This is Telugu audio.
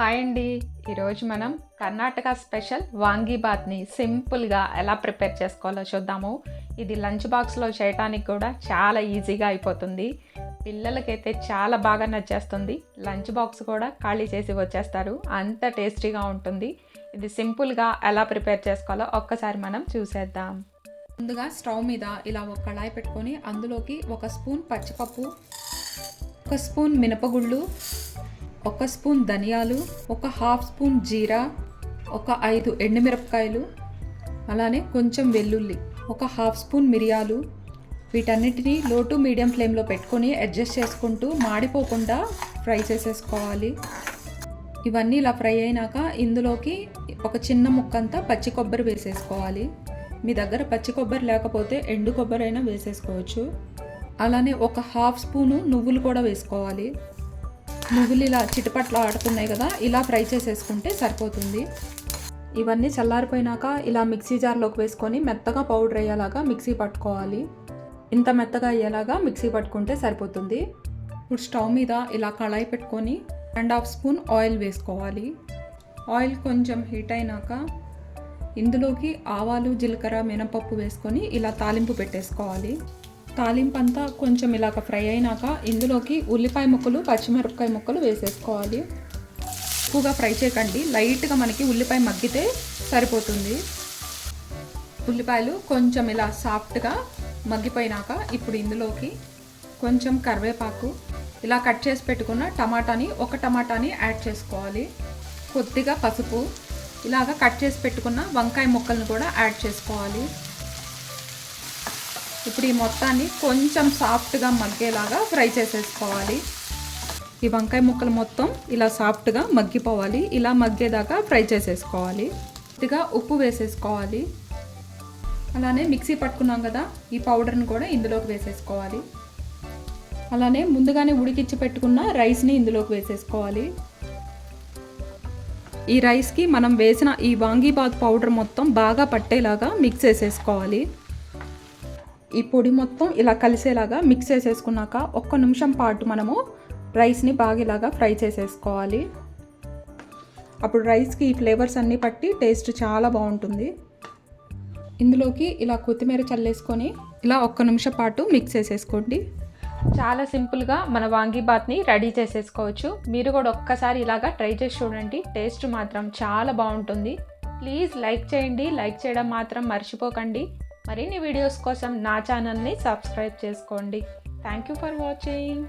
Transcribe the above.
హాయ్ అండి. ఈరోజు మనం కర్ణాటక స్పెషల్ వాంగీబాత్ని సింపుల్గా ఎలా ప్రిపేర్ చేసుకోవాలో చూద్దాము. ఇది లంచ్ బాక్స్లో చేయడానికి కూడా చాలా ఈజీగా అయిపోతుంది. పిల్లలకైతే చాలా బాగా నచ్చేస్తుంది. లంచ్ బాక్స్ కూడా ఖాళీ చేసి వచ్చేస్తారు, అంత టేస్టీగా ఉంటుంది. ఇది సింపుల్గా ఎలా ప్రిపేర్ చేసుకోవాలో ఒక్కసారి మనం చూసేద్దాం. ముందుగా స్టవ్ మీద ఇలా ఒక కళాయి పెట్టుకొని అందులోకి 1 స్పూన్ పచ్చిపప్పు, 1 స్పూన్ మినపగుళ్ళు, 1 స్పూన్ ధనియాలు, 1/2 స్పూన్ జీరా, 5 ఎండుమిరపకాయలు, అలానే కొంచెం వెల్లుల్లి, 1/2 స్పూన్ మిరియాలు, వీటన్నిటిని లో టు మీడియం ఫ్లేమ్లో పెట్టుకొని అడ్జస్ట్ చేసుకుంటూ మాడిపోకుండా ఫ్రై చేసేసుకోవాలి. ఇవన్నీ ఇలా ఫ్రై అయినాక ఇందులోకి ఒక చిన్న ముక్కంతా పచ్చి కొబ్బరి వేసేసుకోవాలి. మీ దగ్గర పచ్చి కొబ్బరి లేకపోతే ఎండు కొబ్బరి అయినా వేసేసుకోవచ్చు. అలానే 1/2 స్పూను నువ్వులు కూడా వేసుకోవాలి. నువ్వులు ఇలా చిటపట్లు ఆడుతున్నాయి కదా, ఇలా ఫ్రై చేసేసుకుంటే సరిపోతుంది. ఇవన్నీ చల్లారిపోయినాక ఇలా మిక్సీ జార్లోకి వేసుకొని మెత్తగా పౌడర్ అయ్యేలాగా మిక్సీ పట్టుకోవాలి. ఇంత మెత్తగా అయ్యేలాగా మిక్సీ పట్టుకుంటే సరిపోతుంది. ఇప్పుడు స్టవ్ మీద ఇలా కళాయి పెట్టుకొని 1/2 స్పూన్ ఆయిల్ వేసుకోవాలి. ఆయిల్ కొంచెం హీట్ అయినాక ఇందులోకి ఆవాలు, జీలకర్ర, మినపప్పు వేసుకొని ఇలా తాలింపు పెట్టేసుకోవాలి. తాలింపు అంతా కొంచెం ఇలాగ ఫ్రై అయినాక ఇందులోకి ఉల్లిపాయ ముక్కలు, పచ్చిమిరపకాయ ముక్కలు వేసేసుకోవాలి. ఎక్కువగా ఫ్రై చేయకండి, లైట్గా మనకి ఉల్లిపాయ మగ్గితే సరిపోతుంది. ఉల్లిపాయలు కొంచెం ఇలా సాఫ్ట్గా మగ్గిపోయినాక ఇప్పుడు ఇందులోకి కొంచెం కరివేపాకు, ఇలా కట్ చేసి పెట్టుకున్న ఒక టమాటాని యాడ్ చేసుకోవాలి. కొద్దిగా పసుపు, ఇలాగ కట్ చేసి పెట్టుకున్న వంకాయ ముక్కలను కూడా యాడ్ చేసుకోవాలి. ఇప్పుడు ఈ మొత్తాన్ని కొంచెం సాఫ్ట్గా మగ్గేలాగా ఫ్రై చేసేసుకోవాలి. ఈ వంకాయ ముక్కలు మొత్తం ఇలా సాఫ్ట్గా మగ్గిపోవాలి. ఇలా మగ్గేదాకా ఫ్రై చేసేసుకోవాలి. కొద్దిగా ఉప్పు వేసేసుకోవాలి. అలానే మిక్సీ పట్టుకున్నాం కదా, ఈ పౌడర్ని కూడా ఇందులోకి వేసేసుకోవాలి. అలానే ముందుగానే ఉడికిచ్చి పెట్టుకున్న రైస్ని ఇందులోకి వేసేసుకోవాలి. ఈ రైస్కి మనం వేసిన ఈ వాంగీబాత్ పౌడర్ మొత్తం బాగా పట్టేలాగా మిక్స్ చేసేసుకోవాలి. ఈ పొడి మొత్తం ఇలా కలిసేలాగా మిక్స్ చేసేసుకున్నాక 1 నిమిషం పాటు మనము రైస్ని బాగా ఇలాగా ఫ్రై చేసేసుకోవాలి. అప్పుడు రైస్కి ఈ ఫ్లేవర్స్ అన్నీ పట్టి టేస్ట్ చాలా బాగుంటుంది. ఇందులోకి ఇలా కొత్తిమీర చల్లేసుకొని ఇలా 1 నిమిషం పాటు మిక్స్ చేసేసుకోండి. చాలా సింపుల్గా మన వాంగీబాత్ని రెడీ చేసేసుకోవచ్చు. మీరు కూడా ఒక్కసారి ఇలాగా ట్రై చేసి చూడండి, టేస్ట్ మాత్రం చాలా బాగుంటుంది. ప్లీజ్ లైక్ చేయండి, లైక్ చేయడం మాత్రం మర్చిపోకండి. మరిన్ని వీడియోస్ కోసం నా ఛానల్ని సబ్స్క్రైబ్ చేసుకోండి. Thank you for watching.